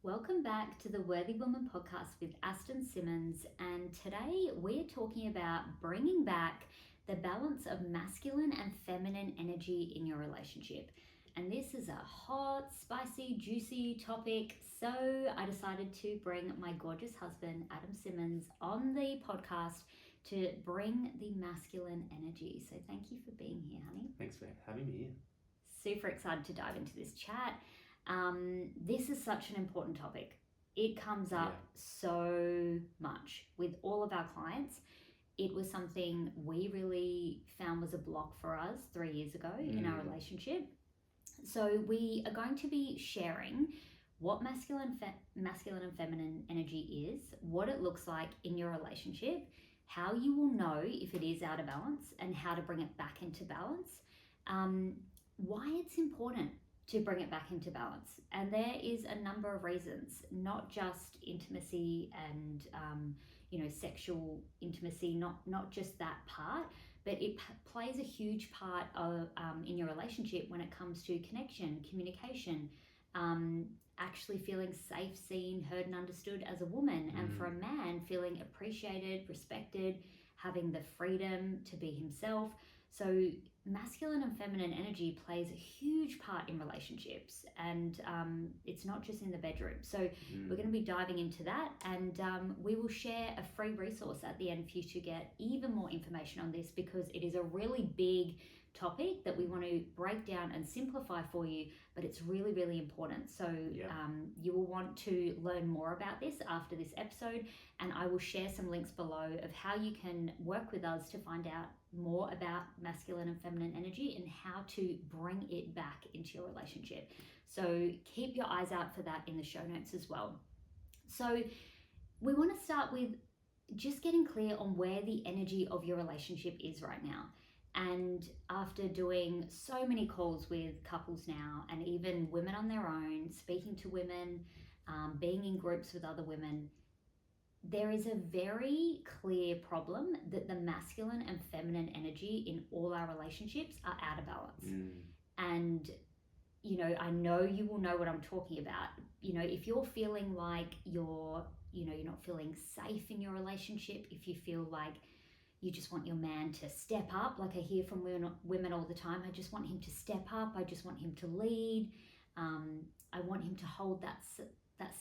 Welcome back to the Worthy Woman podcast with Simmonds, and today we're talking about bringing back the balance of masculine and feminine energy in your relationship. And this is a hot, spicy, juicy topic, so I decided to bring my gorgeous husband, Adam Simmonds, on the podcast to bring the masculine energy. So thank you for being here, honey. Thanks for having me here. Super excited to dive into this chat. This is such an important topic. It comes up so much with all of our clients. It was something we really found was a block for us 3 years ago in our relationship. So we are going to be sharing what masculine and feminine energy is, what it looks like in your relationship, how you will know if it is out of balance, and how to bring it back into balance. Why it's important to bring it back into balance. And there is a number of reasons, not just intimacy and, sexual intimacy, not just that part, but it plays a huge part of in your relationship when it comes to connection, communication, actually feeling safe, seen, heard and understood as a woman. And for a man, feeling appreciated, respected, having the freedom to be himself. So masculine and feminine energy plays a huge part in relationships, and it's not just in the bedroom. So we're going to be diving into that, and we will share a free resource at the end for you to get even more information on this, because it is a really big topic that we want to break down and simplify for you, but it's really, really important. So you will want to learn more about this after this episode, and I will share some links below of how you can work with us to find out more about masculine and feminine energy and how to bring it back into your relationship. So keep your eyes out for that in the show notes as well. So we want to start with just getting clear on where the energy of your relationship is right now. And after doing so many calls with couples now, and even women on their own, speaking to women, being in groups with other women, there is a very clear problem that the masculine and feminine energy in all our relationships are out of balance. And, I know you will know what I'm talking about. If you're feeling like you're not feeling safe in your relationship, if you feel like you just want your man to step up, like I hear from women all the time, I just want him to step up, I just want him to lead, I want him to hold that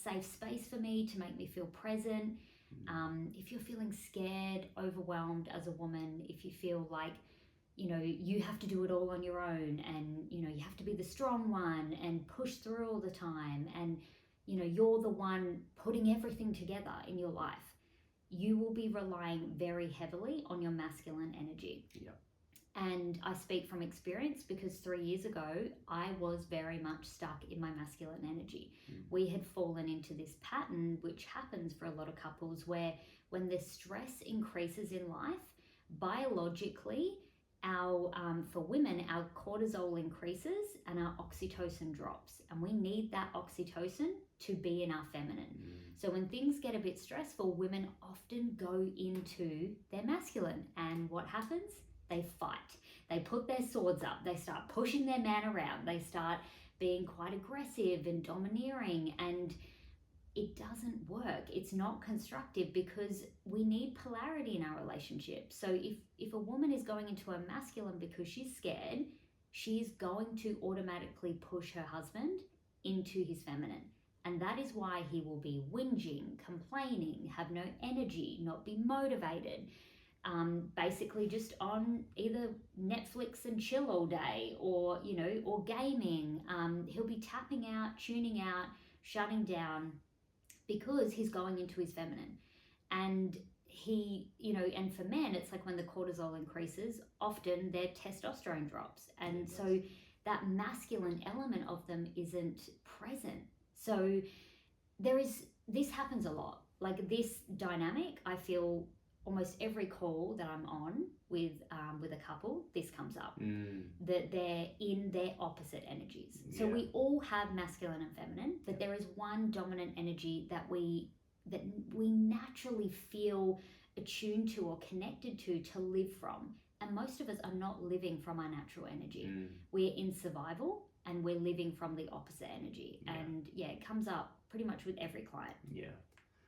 safe space for me, to make me feel present. If you're feeling scared, overwhelmed as a woman, if you feel like, you have to do it all on your own, and, you have to be the strong one and push through all the time, and, you're the one putting everything together in your life, you will be relying very heavily on your masculine energy. And I speak from experience, because 3 years ago, I was very much stuck in my masculine energy. We had fallen into this pattern, which happens for a lot of couples, where when the stress increases in life, biologically, for women, our cortisol increases and our oxytocin drops. And we need that oxytocin to be in our feminine. So when things get a bit stressful, women often go into their masculine. And what happens? They fight. They put their swords up. They start pushing their man around. They start being quite aggressive and domineering. And it doesn't work. It's not constructive, because we need polarity in our relationship. So if a woman is going into a masculine because she's scared, she's going to automatically push her husband into his feminine. And that is why he will be whinging, complaining, have no energy, not be motivated, basically just on either Netflix and chill all day, or gaming. He'll be tapping out, tuning out, shutting down, because he's going into his feminine. And and for men, it's like when the cortisol increases, often their testosterone drops. And so that masculine element of them isn't present. So this happens a lot. Like this dynamic, I feel almost every call that I'm on with a couple, this comes up, that they're in their opposite energies. So we all have masculine and feminine, but there is one dominant energy that we naturally feel attuned to or connected to live from. And most of us are not living from our natural energy. We're in survival, and we're living from the opposite energy. And it comes up pretty much with every client.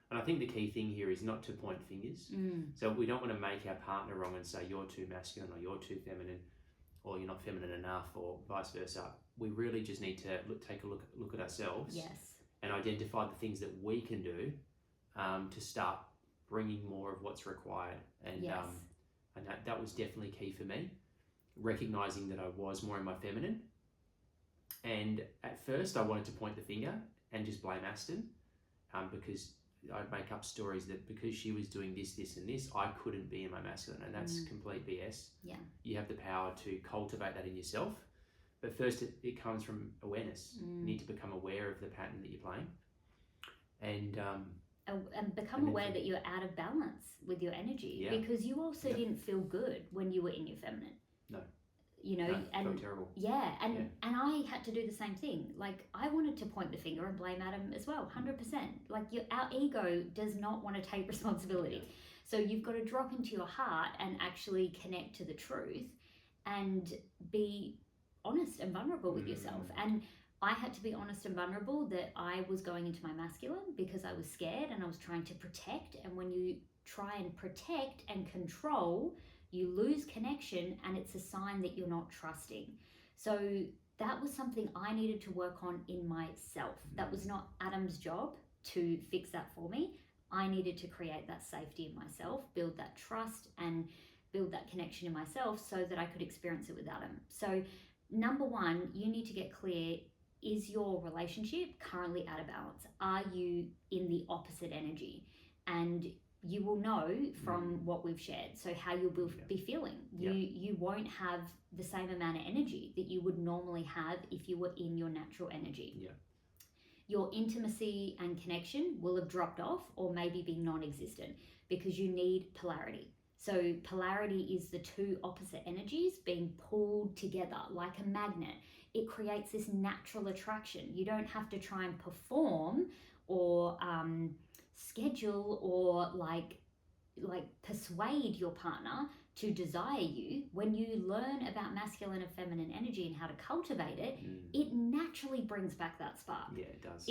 And I think the key thing here is not to point fingers. So we don't want to make our partner wrong and say you're too masculine or you're too feminine or you're not feminine enough or vice versa. We really just need to take a look at ourselves and identify the things that we can do to start bringing more of what's required. And that was definitely key for me, recognizing that I was more in my feminine. And at first I wanted to point the finger and just blame Aston because I'd make up stories that because she was doing this, this and this, I couldn't be in my masculine, and that's complete BS. You have the power to cultivate that in yourself, but first it comes from awareness. You need to become aware of the pattern that you're playing and become aware that you're out of balance with your energy because you also didn't feel good when you were in your feminine. No. You know, and felt terrible. And I had to do the same thing. Like, I wanted to point the finger and blame Adam as well, 100%. Like, our ego does not want to take responsibility. So you've got to drop into your heart and actually connect to the truth and be honest and vulnerable with yourself. And I had to be honest and vulnerable that I was going into my masculine because I was scared and I was trying to protect. And when you try and protect and control, you lose connection, and it's a sign that you're not trusting. So that was something I needed to work on in myself. That was not Adam's job to fix that for me. I needed to create that safety in myself, build that trust, and build that connection in myself so that I could experience it with Adam. So number one, you need to get clear, is your relationship currently out of balance? Are you in the opposite energy? And you will know from what we've shared, so how you'll be feeling. You won't have the same amount of energy that you would normally have if you were in your natural energy. Your intimacy and connection will have dropped off or maybe be non-existent because you need polarity. So polarity is the two opposite energies being pulled together like a magnet. It creates this natural attraction. You don't have to try and perform or schedule or like persuade your partner to desire you. When you learn about masculine and feminine energy and how to cultivate it, it naturally brings back that spark. It does.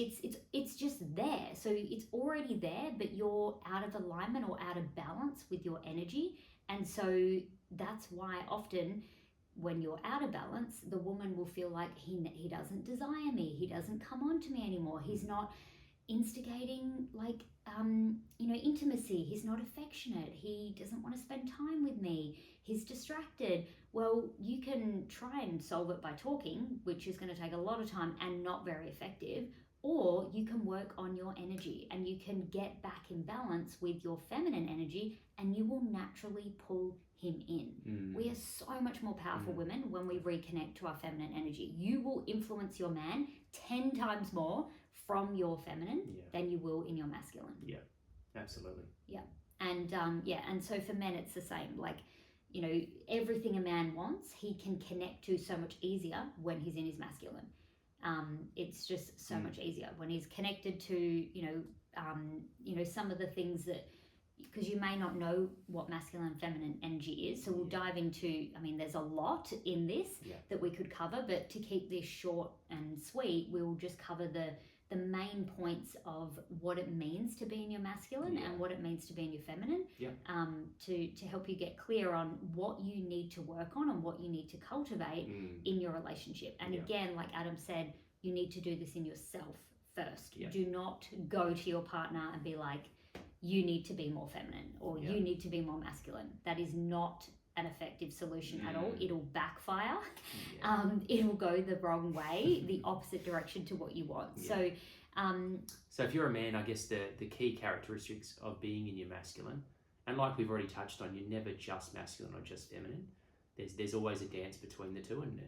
It's just there. So it's already there, but you're out of alignment or out of balance with your energy. And so that's why often when you're out of balance, the woman will feel like he doesn't desire me, he doesn't come on to me anymore, he's not instigating like intimacy, he's not affectionate, he doesn't want to spend time with me, he's distracted. Well, you can try and solve it by talking, which is going to take a lot of time and not very effective, or you can work on your energy and you can get back in balance with your feminine energy and you will naturally pull him in. We are so much more powerful women when we reconnect to our feminine energy. You will influence your man 10 times more from your feminine than you will in your masculine. Absolutely. And so for men it's the same. Like, you know, everything a man wants he can connect to so much easier when he's in his masculine. It's just so much easier when he's connected to some of the things that, because you may not know what masculine and feminine energy is, so we'll dive into, I mean, there's a lot in this that we could cover, but to keep this short and sweet, we'll just cover the main points of what it means to be in your masculine and what it means to be in your feminine, to help you get clear on what you need to work on and what you need to cultivate in your relationship. And again, like Adam said, you need to do this in yourself first. Do not go to your partner and be like, you need to be more feminine or you need to be more masculine. That is not an effective solution at all. It'll backfire. It'll go the wrong way, the opposite direction to what you want. So if you're a man, I guess the key characteristics of being in your masculine, and like we've already touched on, you're never just masculine or just feminine. There's always a dance between the two, and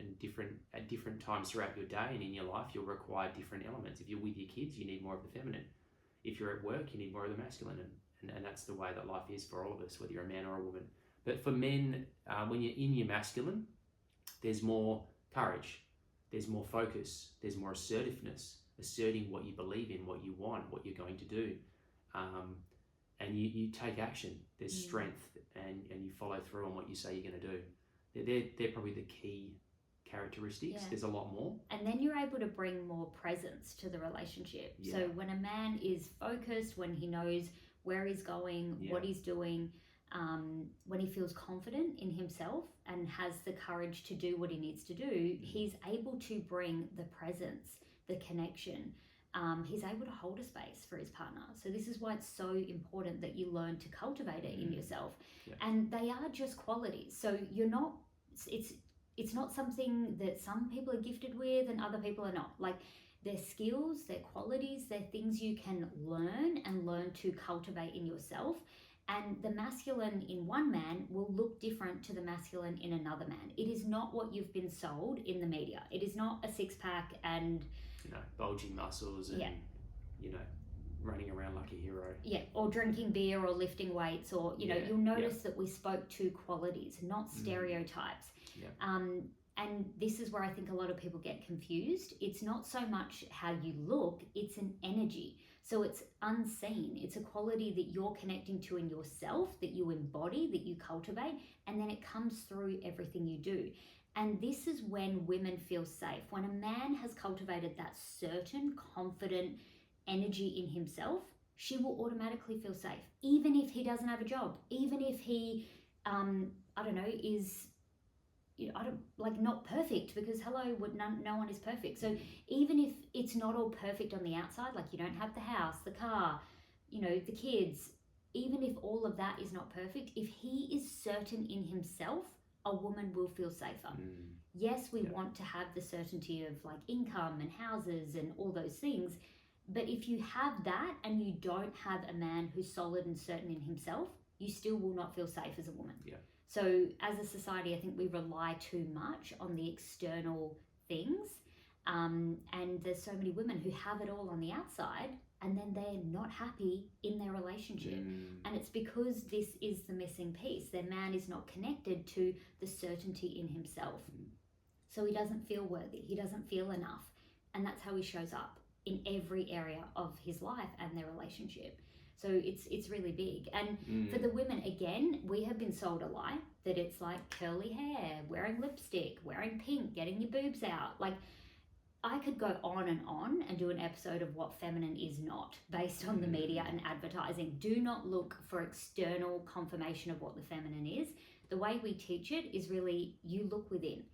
at different times throughout your day and in your life, you'll require different elements. If you're with your kids, you need more of the feminine. If you're at work, you need more of the masculine, and that's the way that life is for all of us, whether you're a man or a woman. But for men, when you're in your masculine, there's more courage, there's more focus, there's more assertiveness, asserting what you believe in, what you want, what you're going to do. And you take action. There's strength, and you follow through on what you say you're going to do. They're probably the key characteristics. Yeah. There's a lot more. And then you're able to bring more presence to the relationship. Yeah. So when a man is focused, when he knows where he's going, what he's doing, when he feels confident in himself and has the courage to do what he needs to do, he's able to bring the presence, the connection. He's able to hold a space for his partner. So this is why it's so important that you learn to cultivate it in yourself. Yeah. And they are just qualities. So you're not, it's not something that some people are gifted with and other people are not. Like, they're skills, they're qualities, they're things you can learn and learn to cultivate in yourself. And the masculine in one man will look different to the masculine in another man. It is not what you've been sold in the media. It is not a six-pack and bulging muscles and running around like a hero. Yeah, or drinking beer or lifting weights, or you'll notice that we spoke to qualities, not stereotypes. Yeah. And this is where I think a lot of people get confused. It's not so much how you look, it's an energy. So it's unseen. It's a quality that you're connecting to in yourself, that you embody, that you cultivate, and then it comes through everything you do. And this is when women feel safe. When a man has cultivated that certain, confident energy in himself, she will automatically feel safe. Even if he doesn't have a job, even if he, is not perfect, because no one is perfect. So even if it's not all perfect on the outside, like you don't have the house, the car, the kids, even if all of that is not perfect, if he is certain in himself, a woman will feel safer. Yes, we want to have the certainty of like income and houses and all those things, but if you have that and you don't have a man who's solid and certain in himself, you still will not feel safe as a woman. Yeah. So as a society, I think we rely too much on the external things. And there's so many women who have it all on the outside and then they're not happy in their relationship. And it's because this is the missing piece. Their man is not connected to the certainty in himself. So he doesn't feel worthy. He doesn't feel enough. And that's how he shows up in every area of his life and their relationship. So it's really big. And for the women, again, we have been sold a lie that it's like curly hair, wearing lipstick, wearing pink, getting your boobs out. Like, I could go on and do an episode of what feminine is not based on the media and advertising. Do not look for external confirmation of what the feminine is. The way we teach it is really, you look within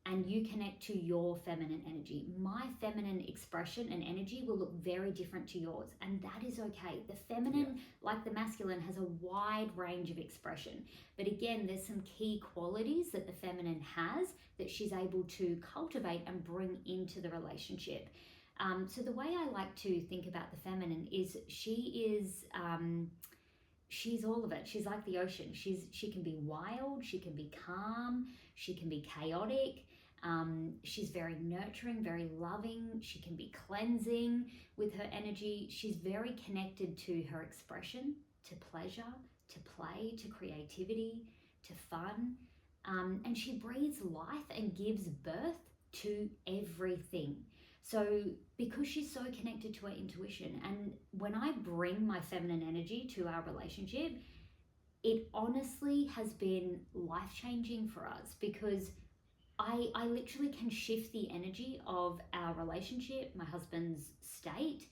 and you connect to your feminine energy. My feminine expression and energy will look very different to yours, and that is okay. The feminine, like the masculine, has a wide range of expression. But again, there's some key qualities that the feminine has that she's able to cultivate and bring into the relationship. So the way I like to think about the feminine is she's all of it. She's like the ocean. She can be wild, she can be calm, she can be chaotic. She's very nurturing, very loving. She can be cleansing with her energy. She's very connected to her expression, to pleasure, to play, to creativity, to fun. And she breathes life and gives birth to everything. So because she's so connected to her intuition, and when I bring my feminine energy to our relationship, it honestly has been life-changing for us, because I literally can shift the energy of our relationship, my husband's state,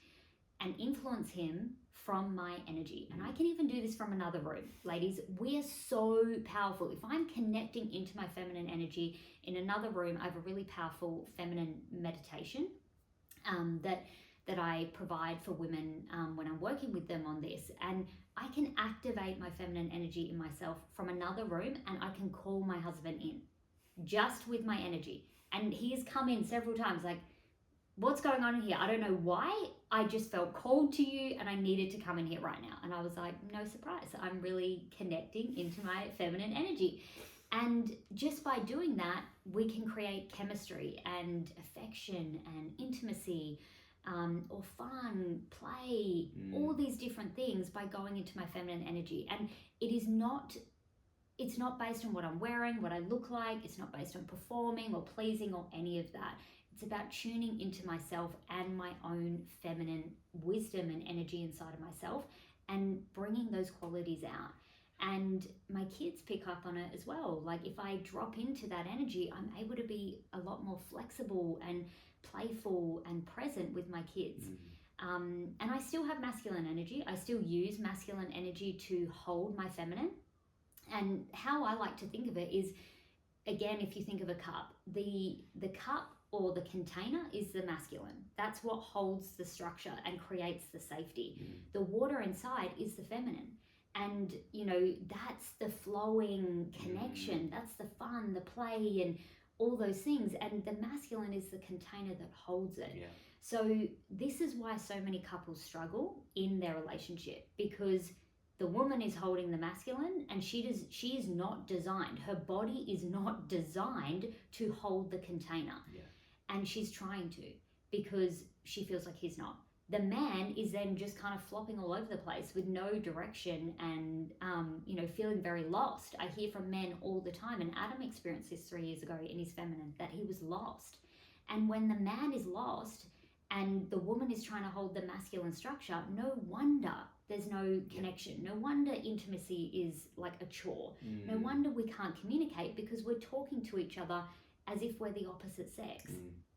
and influence him from my energy. And I can even do this from another room. Ladies, we're so powerful. If I'm connecting into my feminine energy in another room, I have a really powerful feminine meditation that I provide for women when I'm working with them on this. And I can activate my feminine energy in myself from another room, and I can call my husband in just with my energy. And he has come in several times like, what's going on in here? I don't know why. I just felt called to you and I needed to come in here right now. And I was like, no surprise. I'm really connecting into my feminine energy. And just by doing that, we can create chemistry and affection and intimacy, or fun, play, all these different things by going into my feminine energy. And it's not based on what I'm wearing, what I look like. It's not based on performing or pleasing or any of that. It's about tuning into myself and my own feminine wisdom and energy inside of myself and bringing those qualities out. And my kids pick up on it as well. Like if I drop into that energy, I'm able to be a lot more flexible and playful and present with my kids. And I still have masculine energy. I still use masculine energy to hold my feminine. And how I like to think of it is, again, if you think of a cup, the cup or the container is the masculine. That's what holds the structure and creates the safety. The water inside is the feminine. And, you know, that's the flowing connection. That's the fun, the play, and all those things. And the masculine is the container that holds it. Yeah. So this is why so many couples struggle in their relationship, because the woman is holding the masculine and she is not designed. Her body is not designed to hold the container. Yeah. And she's trying to, because she feels like he's not. The man is then just kind of flopping all over the place with no direction and, you know, feeling very lost. I hear from men all the time, and Adam experienced this 3 years ago in his feminine, that he was lost. And when the man is lost and the woman is trying to hold the masculine structure, no wonder there's no connection. No wonder intimacy is like a chore. No wonder we can't communicate, because we're talking to each other as if we're the opposite sex,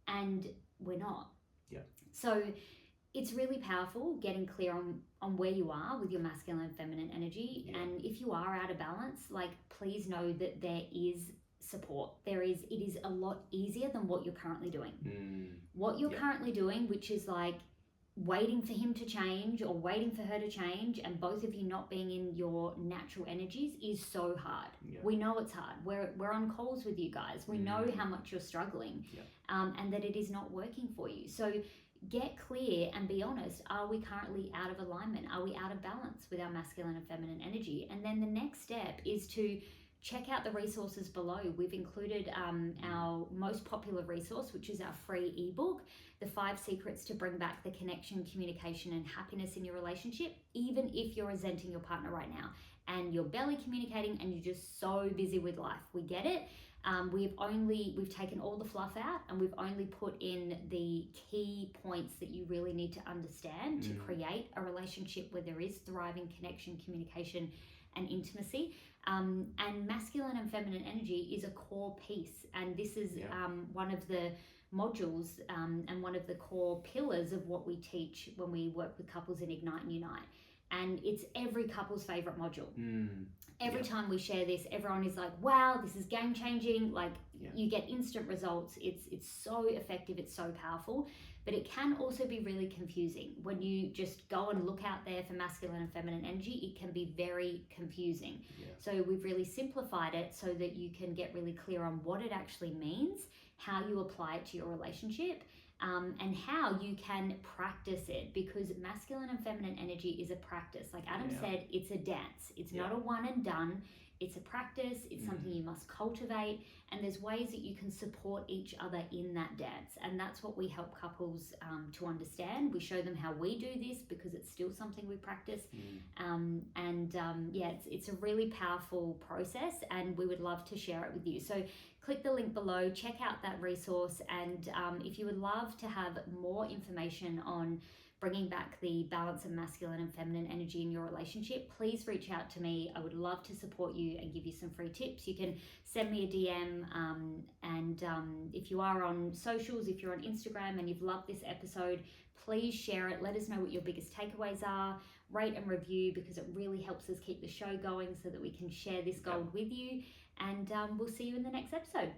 and we're not. Yeah. So it's really powerful getting clear on where you are with your masculine and feminine energy. Yeah. And if you are out of balance, like, please know that there is support. It is a lot easier than what you're currently doing. What you're currently doing, which is like waiting for him to change or waiting for her to change, and both of you not being in your natural energies, is so hard. We know it's hard. We're on calls with you guys. We know how much you're struggling, and that it is not working for you. So get clear and be honest. Are we currently out of alignment? Are we out of balance with our masculine and feminine energy? And then the next step is to check out the resources below. We've included our most popular resource, which is our free ebook, The 5 Secrets to Bring Back the Connection, Communication, and Happiness in Your Relationship, even if you're resenting your partner right now and you're barely communicating and you're just so busy with life. We get it. We've taken all the fluff out, and we've only put in the key points that you really need to understand to create a relationship where there is thriving connection, communication, and intimacy. And masculine and feminine energy is a core piece, and this is one of the modules and one of the core pillars of what we teach when we work with couples in Ignite and Unite. And it's every couple's favorite module. Every time we share this, everyone is like, wow, this is game changing. Like, you get instant results. It's so effective. It's so powerful. But it can also be really confusing when you just go and look out there for masculine and feminine energy. It can be very confusing. So we've really simplified it so that you can get really clear on what it actually means, how you apply it to your relationship, and how you can practice it, because masculine and feminine energy is a practice. Like Adam said, it's a dance. It's not a one and done. It's a practice. It's something you must cultivate, and there's ways that you can support each other in that dance. And that's what we help couples to understand. We show them how we do this, because it's still something we practice. It's a really powerful process, and we would love to share it with you. So click the link below, check out that resource, and if you would love to have more information on bringing back the balance of masculine and feminine energy in your relationship, please reach out to me. I would love to support you and give you some free tips. You can send me a DM, and if you are on socials, if you're on Instagram and you've loved this episode, please share it. Let us know what your biggest takeaways are. Rate and review, because it really helps us keep the show going so that we can share this gold with you. And we'll see you in the next episode.